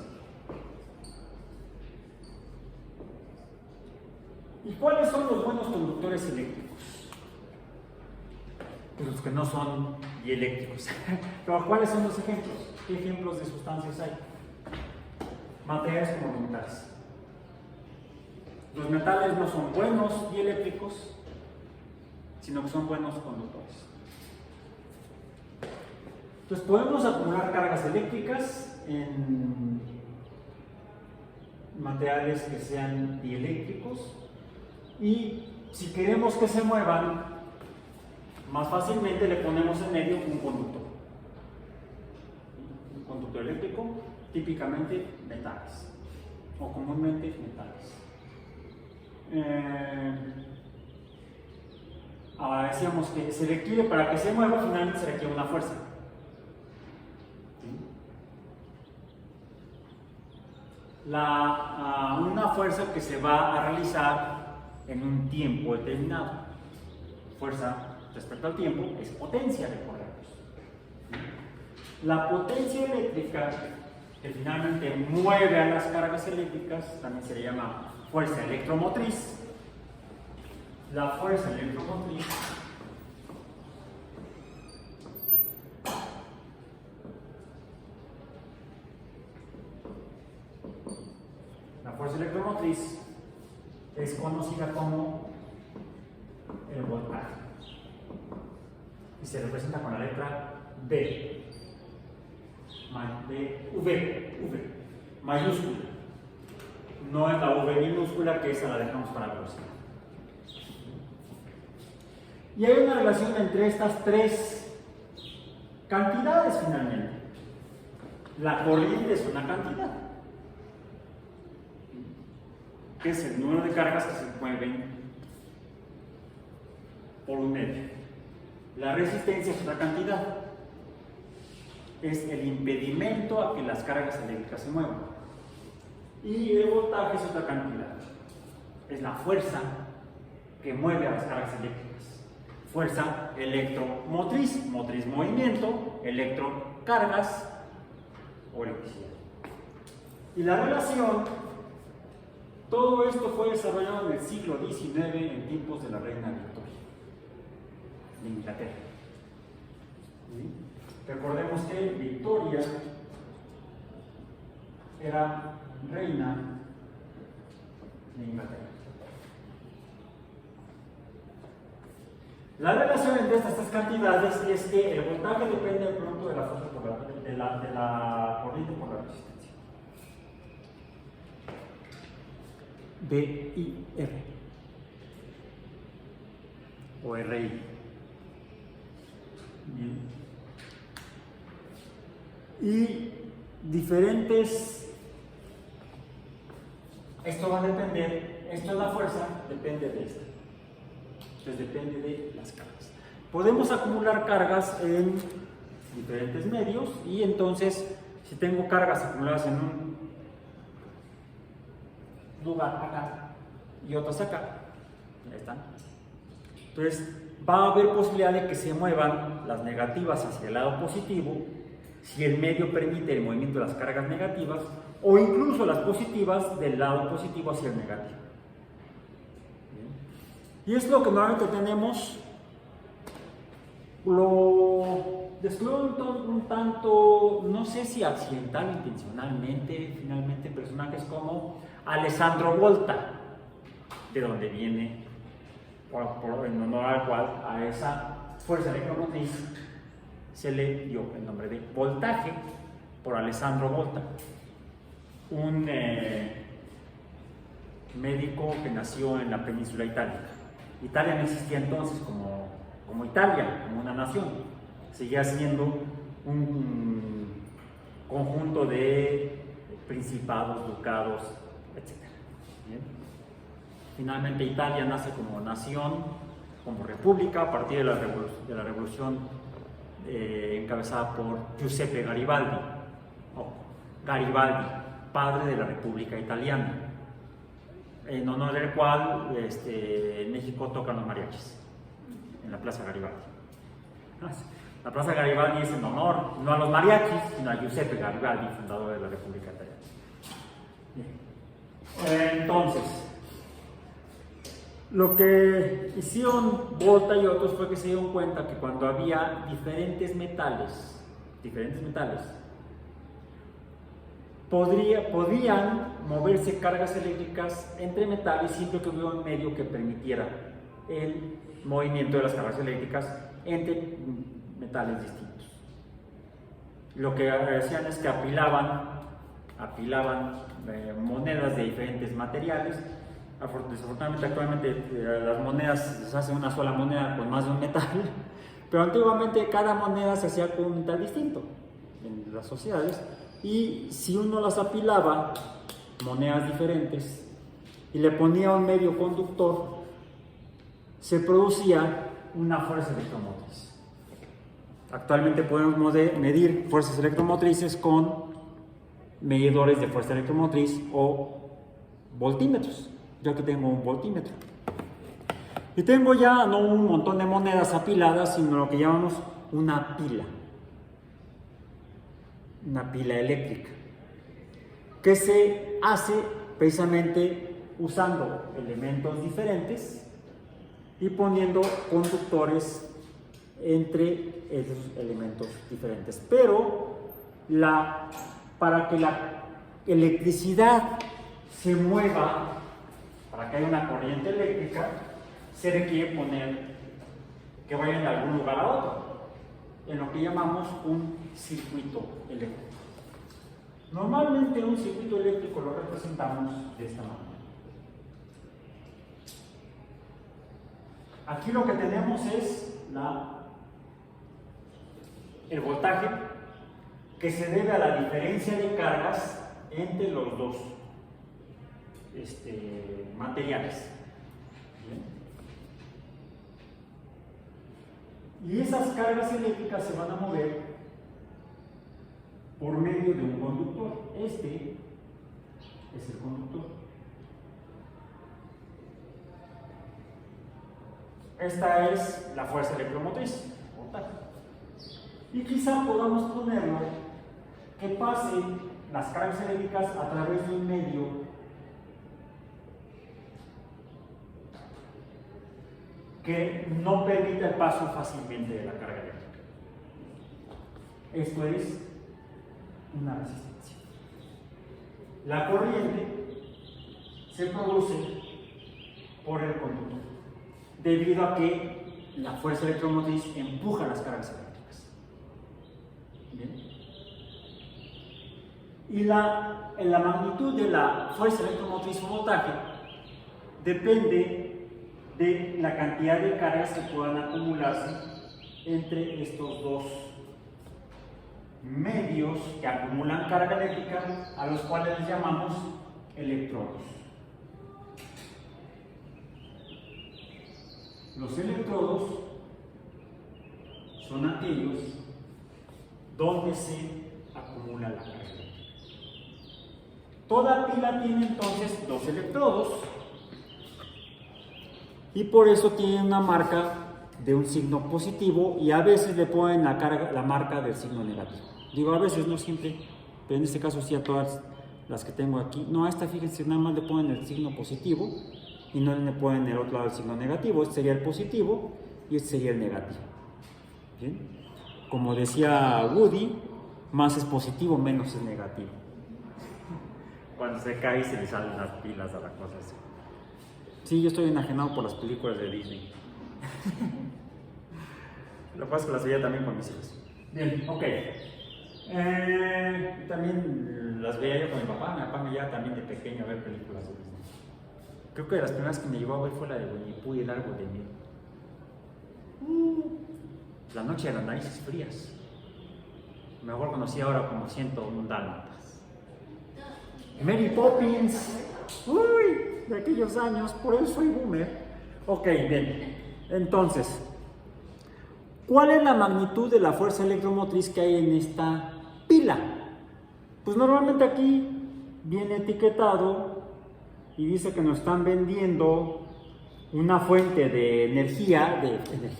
¿Y cuáles son los buenos conductores eléctricos? Pues los que no son dieléctricos. Pero ¿cuáles son los ejemplos? ¿Qué ejemplos de sustancias hay? Materiales como los metales. Los metales no son buenos dieléctricos, sino que son buenos conductores. Entonces podemos acumular cargas eléctricas en materiales que sean dieléctricos, y si queremos que se muevan más fácilmente le ponemos en medio un conductor. Un conductor eléctrico, típicamente metales, o comúnmente metales. Ahora decíamos que se requiere, para que se mueva, finalmente se requiere una fuerza. Una fuerza que se va a realizar en un tiempo determinado. Fuerza respecto al tiempo es potencia, recordemos. La potencia eléctrica que finalmente mueve a las cargas eléctricas también se le llama fuerza electromotriz. La fuerza electromotriz es conocida como el voltaje y se representa con la letra V mayúscula. No es la V minúscula, que esa la dejamos para la velocidad. Y hay una relación entre estas tres cantidades finalmente. La corriente es una cantidad, que es el número de cargas que se mueven por un medio. La resistencia es una cantidad, es el impedimento a que las cargas eléctricas se muevan. Y el voltaje es otra cantidad, es la fuerza que mueve a las cargas eléctricas. Fuerza electromotriz, motriz movimiento, electro cargas o electricidad. Y la relación, todo esto fue desarrollado en el siglo XIX, en tiempos de la reina Victoria de Inglaterra. ¿Sí? Recordemos que Victoria era reina de Inglaterra. La relación entre estas tres cantidades es que el voltaje depende del producto de la fuerza de la corriente por la resistencia. VIR o RI. Bien. Y diferentes, esto va a depender, esto es la fuerza, depende de esta. Entonces depende de las cargas. Podemos acumular cargas en diferentes medios, y entonces si tengo cargas acumuladas en un lugar acá y otras acá, ahí están. Entonces va a haber posibilidad de que se muevan las negativas hacia el lado positivo, si el medio permite el movimiento de las cargas negativas, o incluso las positivas del lado positivo hacia el negativo. Y es lo que normalmente tenemos. Lo describo un tanto, no sé si accidental, intencionalmente, finalmente, personajes como Alessandro Volta, de donde viene, en honor al cual a esa fuerza electromotriz se le dio el nombre de voltaje por Alessandro Volta, un médico que nació en la península itálica. Italia no existía entonces como Italia, como una nación, seguía siendo un conjunto de principados, ducados, etc. ¿Bien? Finalmente Italia nace como nación, como república, a partir de la revolución encabezada por Giuseppe Garibaldi, padre de la República Italiana, en honor del cual en México tocan los mariachis en la Plaza Garibaldi. La Plaza Garibaldi es en honor no a los mariachis, sino a Giuseppe Garibaldi, fundador de la República Italiana. Bien. Entonces, lo que hicieron Volta y otros fue que se dieron cuenta que cuando había diferentes metales, podían moverse cargas eléctricas entre metales siempre que hubiera un medio que permitiera el movimiento de las cargas eléctricas entre metales distintos. Lo que hacían es que apilaban monedas de diferentes materiales. Desafortunadamente actualmente las monedas se hacen una sola moneda con más de un metal, pero antiguamente cada moneda se hacía con un metal distinto en las sociedades, y si uno las apilaba, monedas diferentes, y le ponía un medio conductor, se producía una fuerza electromotriz. Actualmente podemos medir fuerzas electromotrices con medidores de fuerza electromotriz o voltímetros. Yo aquí tengo un voltímetro. Y tengo ya no un montón de monedas apiladas, sino lo que llamamos una pila eléctrica, que se hace precisamente usando elementos diferentes y poniendo conductores entre esos elementos diferentes. Pero para que la electricidad se mueva, para que haya una corriente eléctrica, se requiere poner que vayan de algún lugar a otro, en lo que llamamos un circuito eléctrico. Normalmente un circuito eléctrico lo representamos de esta manera. Aquí lo que tenemos es el voltaje, que se debe a la diferencia de cargas entre los dos materiales. Bien. Y esas cargas eléctricas se van a mover por medio de un conductor. Este es el conductor. Esta es la fuerza electromotriz, voltaje. Y quizá podamos ponerlo que pasen las cargas eléctricas a través de un medio que no permita el paso fácilmente de la carga eléctrica. Esto es una resistencia. La corriente se produce por el conductor, debido a que la fuerza electromotriz empuja las cargas eléctricas. ¿Bien? Y la magnitud de la fuerza electromotriz o voltaje depende de la cantidad de cargas que puedan acumularse entre estos dos medios que acumulan carga eléctrica, a los cuales les llamamos electrodos. Los electrodos son aquellos donde se acumula la carga eléctrica. Toda pila tiene entonces dos electrodos, y por eso tiene una marca de un signo positivo, y a veces le ponen la marca del signo negativo. Digo a veces, no siempre, pero en este caso sí a todas las que tengo aquí. No, a esta fíjense, nada más le ponen el signo positivo, y no le ponen en el otro lado el signo negativo. Este sería el positivo y este sería el negativo. ¿Bien? Como decía Woody, más es positivo, menos es negativo. Cuando se cae se le salen las pilas a la cosa así. Sí, yo estoy enajenado por las películas de Disney. Lo que pasa es que las veía también con mis hijos. Bien, ok. También las veía yo con mi papá. Mi papá me llevaba también de pequeño a ver películas de Disney. Creo que de las primeras que me llevó a ver fue la de Winnie Pooh y el árbol de miel. La noche de las narices frías. Mejor conocí ahora como 101 dálmatas. Mary Poppins. Uy, de aquellos años, por eso soy boomer. Ok, bien. Entonces, ¿cuál es la magnitud de la fuerza electromotriz que hay en esta pila? Pues normalmente aquí viene etiquetado y dice que nos están vendiendo una fuente de energía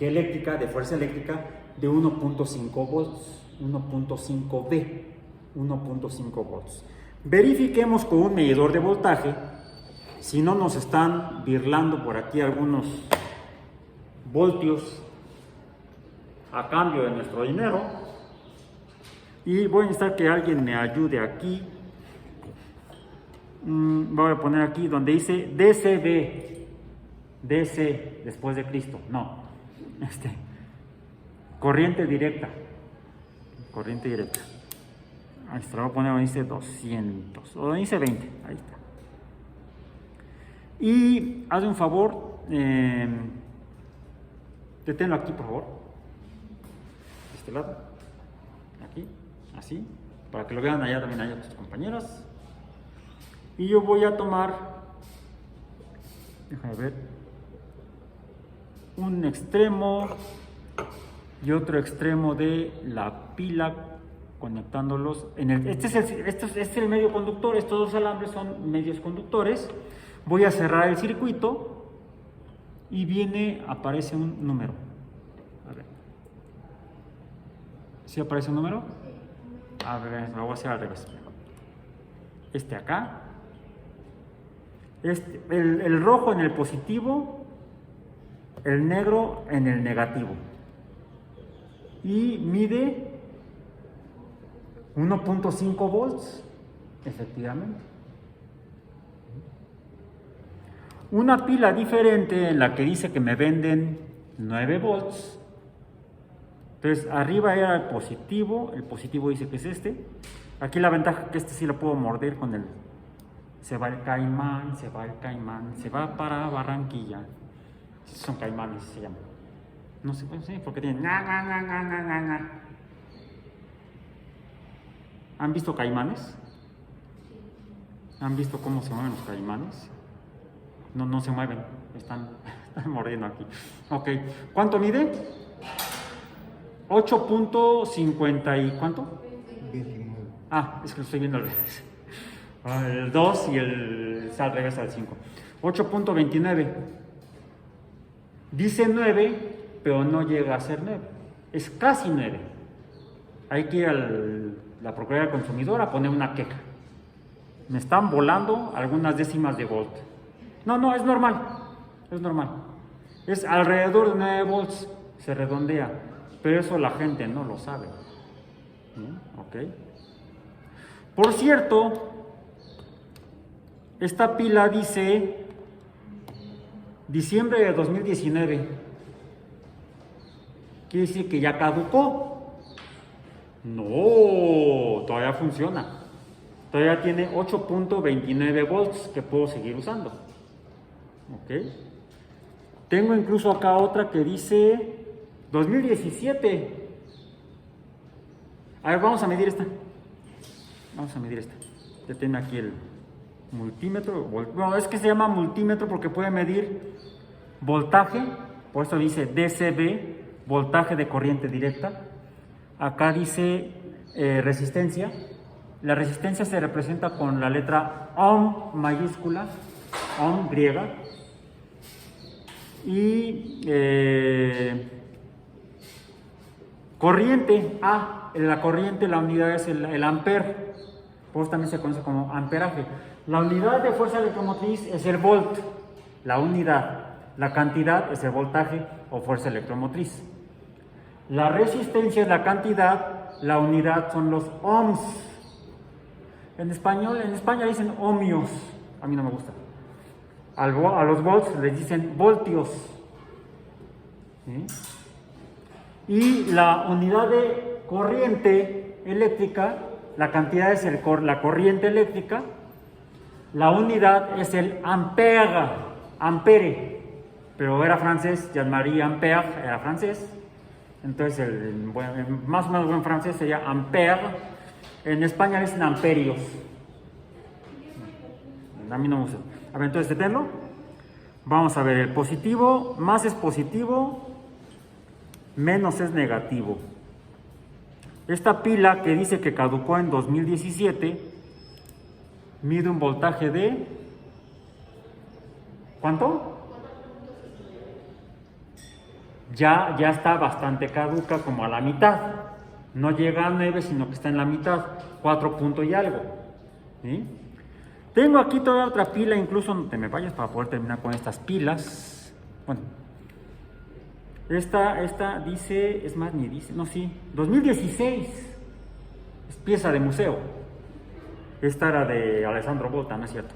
eléctrica, de fuerza eléctrica de 1.5 volts, 1.5 V, 1.5 volts. Verifiquemos con un medidor de voltaje si no nos están birlando por aquí algunos voltios a cambio de nuestro dinero. Y voy a necesitar que alguien me ayude aquí. Voy a poner aquí donde dice DCB, DC después de Cristo, no, corriente directa, ahí está, voy a poner donde dice 200, o donde dice 20, ahí está. Y haz un favor, deténlo aquí por favor, de este lado, aquí, así, para que lo vean allá también allá tus compañeros. Y yo voy a tomar, déjame ver, un extremo y otro extremo de la pila, conectándolos en el, este es el medio conductor. Estos dos alambres son medios conductores. Voy a cerrar el circuito y aparece un número. A ver, ¿sí aparece un número? A ver, lo voy a hacer al revés. Acá, el rojo en el positivo, el negro en el negativo, y mide 1.5 volts, efectivamente. Una pila diferente en la que dice que me venden 9 volts. Entonces arriba era el positivo dice que es este. Aquí la ventaja es que sí lo puedo morder con el... Se va el caimán, se va para Barranquilla. Son caimanes, se llaman. No sé, pues, sí, porque tienen... ¿Han visto caimanes? ¿Han visto cómo se mueven los caimanes? No se mueven, están mordiendo aquí. Ok, ¿cuánto mide? 8.50 y ¿cuánto? 29. Ah, es que lo estoy viendo al revés. El 2 y el está al revés al 5. 8.29. Dice 9, pero no llega a ser 9. Es casi 9. Hay que ir a la Procuraduría del Consumidor a poner una queja. Me están volando algunas décimas de volt. No, es normal. Es normal. Es alrededor de 9 volts. Se redondea. Pero eso la gente no lo sabe. ¿Bien? Ok. Por cierto, esta pila dice diciembre de 2019. Quiere decir que ya caducó. No, todavía funciona. Todavía tiene 8.29 volts que puedo seguir usando. Ok. Tengo incluso acá otra que dice 2017. A ver, vamos a medir esta. Deténme aquí el multímetro. Bueno, es que se llama multímetro porque puede medir voltaje. Por eso dice DCB, voltaje de corriente directa. Acá dice resistencia. La resistencia se representa con la letra ohm mayúscula, ohm griega. Y corriente, la corriente, la unidad es el amper. Por eso también se conoce como amperaje. La unidad de fuerza electromotriz es el volt. la unidad. La cantidad es el voltaje o fuerza electromotriz. La resistencia es la cantidad, la unidad son los ohms. En España dicen ohmios, a mí no me gusta. A los volts les dicen voltios. ¿Sí? Y la unidad de corriente eléctrica, la cantidad es la corriente eléctrica, la unidad es el ampere, pero era francés, Jean-Marie Ampère era francés, entonces más o menos buen francés sería ampère, en España dicen amperios, a mí no me gusta. A ver, entonces deténlo, vamos a ver el positivo, más es positivo, menos es negativo. Esta pila que dice que caducó en 2017 mide un voltaje de ¿cuánto? Ya está bastante caduca, como a la mitad. No llega a 9, sino que está en la mitad, 4 puntos y algo. ¿Sí? Tengo aquí toda otra pila, incluso no te me vayas para poder terminar con estas pilas. Bueno, esta dice, es más, ni dice, no, sí, 2016, es pieza de museo. Esta era de Alessandro Volta, ¿no es cierto?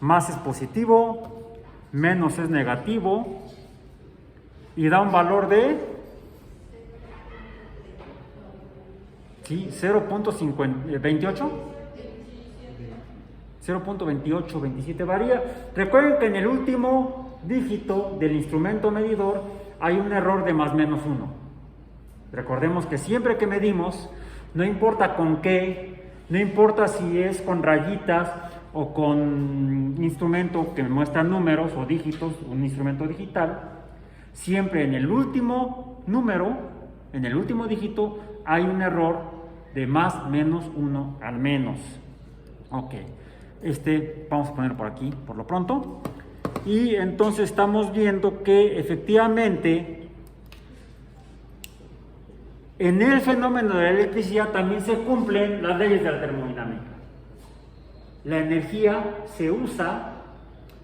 Más es positivo, menos es negativo, y da un valor de, ¿sí? 0.28, 0.28, 27, varía. Recuerden que en el último dígito del instrumento medidor hay un error de más menos 1. Recordemos que siempre que medimos, no importa con qué, no importa si es con rayitas o con instrumento que me muestra números o dígitos, un instrumento digital, siempre en el último número, en el último dígito, hay un error de más menos 1 al menos. Ok, vamos a poner por aquí por lo pronto. Y entonces estamos viendo que efectivamente en el fenómeno de la electricidad también se cumplen las leyes de la termodinámica. La energía se usa,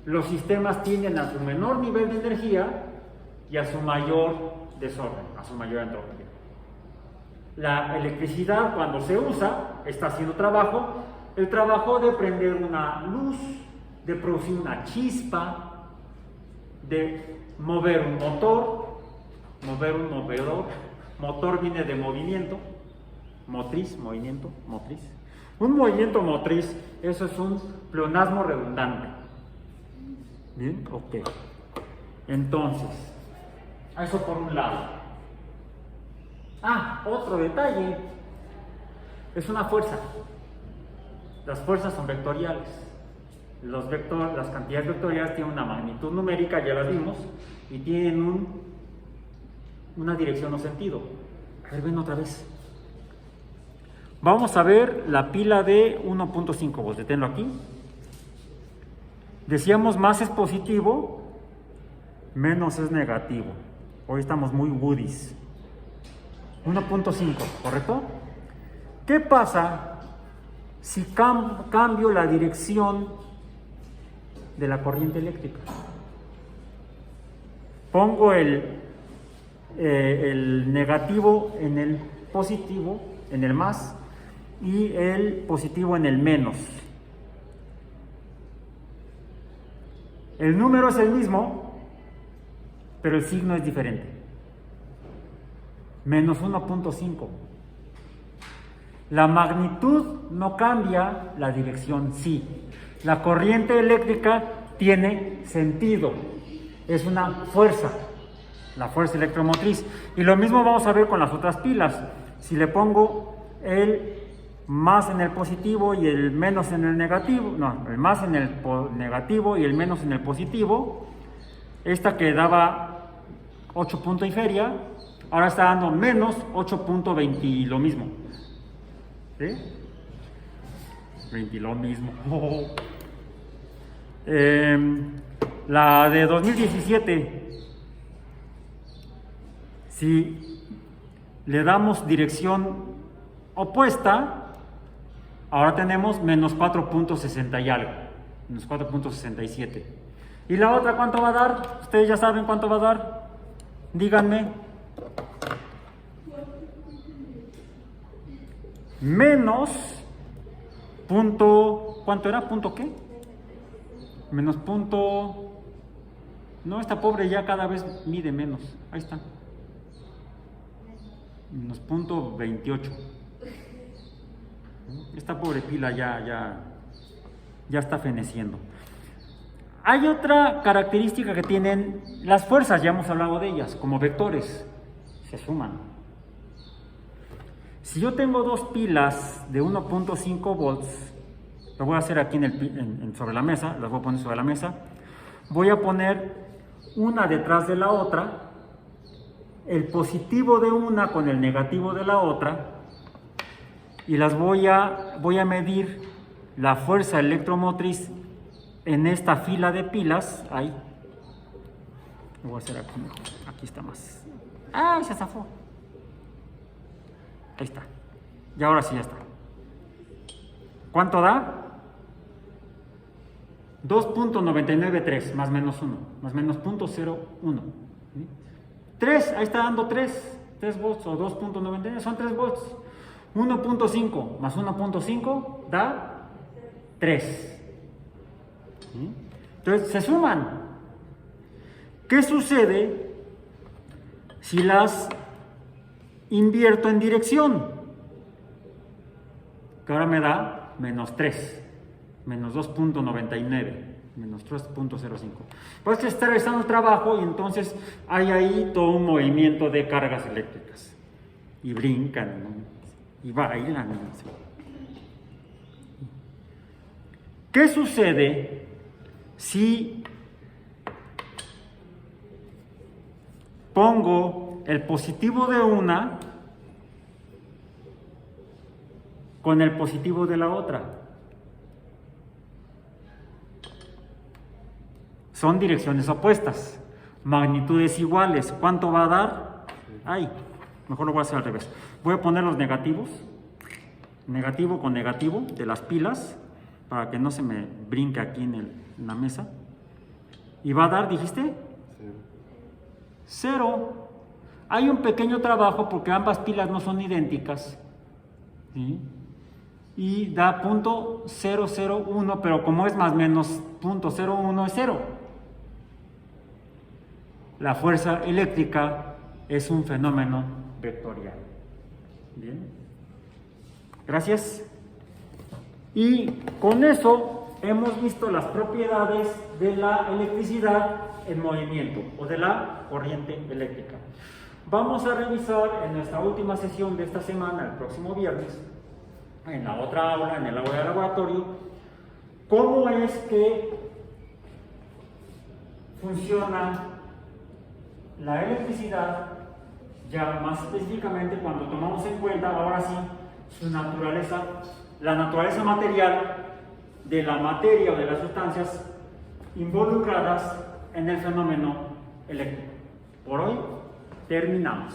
los sistemas tienden a su menor nivel de energía y a su mayor desorden, a su mayor entropía. La electricidad, cuando se usa, está haciendo trabajo, el trabajo de prender una luz, de producir una chispa, de mover un motor, mover un movedor. Motor viene de movimiento, motriz, movimiento, motriz. Un movimiento motriz, eso es un pleonasmo redundante. Bien, ok. Entonces, eso por un lado. Otro detalle, es una fuerza. Las fuerzas son vectoriales. Las cantidades vectoriales tienen una magnitud numérica, ya las vimos, y tienen una dirección o sentido. A ver, ven otra vez. Vamos a ver la pila de 1.5 volts. Deténlo aquí. Decíamos más es positivo, menos es negativo. Hoy estamos muy woodies. 1.5, ¿correcto? ¿Qué pasa si cambio la dirección de la corriente eléctrica? Pongo el negativo en el positivo, en el más, y el positivo en el menos. El número es el mismo, pero el signo es diferente. Menos 1.5. La magnitud no cambia, la dirección sí. La corriente eléctrica tiene sentido, es una fuerza, la fuerza electromotriz. Y lo mismo vamos a ver con las otras pilas. Si le pongo el más en el positivo y el menos en el negativo, no, el más en el negativo y el menos en el positivo, esta que daba 8 puntos y feria, ahora está dando menos 8.20 y lo mismo. ¿Sí? 20 y lo mismo. La de 2017, si le damos dirección opuesta, ahora tenemos menos 4.60 y algo. Menos 4.67. ¿Y la otra cuánto va a dar? Ustedes ya saben cuánto va a dar. Díganme. Menos punto, ¿cuánto era? ¿Punto qué? Menos punto, no, esta pobre ya cada vez mide menos, ahí está. Menos punto 28. Esta pobre pila ya está feneciendo. Hay otra característica que tienen las fuerzas, ya hemos hablado de ellas, como vectores, se suman. Si yo tengo dos pilas de 1.5 volts, lo voy a hacer aquí sobre la mesa, las voy a poner sobre la mesa, voy a poner una detrás de la otra, el positivo de una con el negativo de la otra, y las voy a medir la fuerza electromotriz en esta fila de pilas. Ahí lo voy a hacer aquí mejor, aquí está más. ¡Ah, se zafó! Ahí está. Y ahora sí ya está. ¿Cuánto da? 2.993 más menos 1, más menos 0.01. 3, ahí está dando 3 volts o 2.99, son 3 volts. 1.5 más 1.5 da 3. Entonces se suman. ¿Qué sucede si las invierto en dirección? Que ahora me da menos 3, menos 2.99, menos 3.05. Pues que está realizando el trabajo y entonces hay ahí todo un movimiento de cargas eléctricas. Y brincan, ¿no? Y bailan. ¿No? ¿Qué sucede si pongo el positivo de una con el positivo de la otra? Son direcciones opuestas, magnitudes iguales. ¿Cuánto va a dar? Ay, mejor lo voy a hacer al revés. Voy a poner los negativos, negativo con negativo de las pilas, para que no se me brinque aquí en la mesa. ¿Y va a dar, dijiste? 0. Hay un pequeño trabajo porque ambas pilas no son idénticas, ¿sí? Y da .001, pero como es más menos .01 es 0. La fuerza eléctrica es un fenómeno vectorial. Bien. Gracias. Y con eso hemos visto las propiedades de la electricidad en movimiento o de la corriente eléctrica. Vamos a revisar en nuestra última sesión de esta semana, el próximo viernes, en la otra aula, en el aula de laboratorio, cómo es que funciona la electricidad, ya más específicamente cuando tomamos en cuenta ahora sí su naturaleza, la naturaleza material de la materia o de las sustancias involucradas en el fenómeno eléctrico. Por hoy terminamos.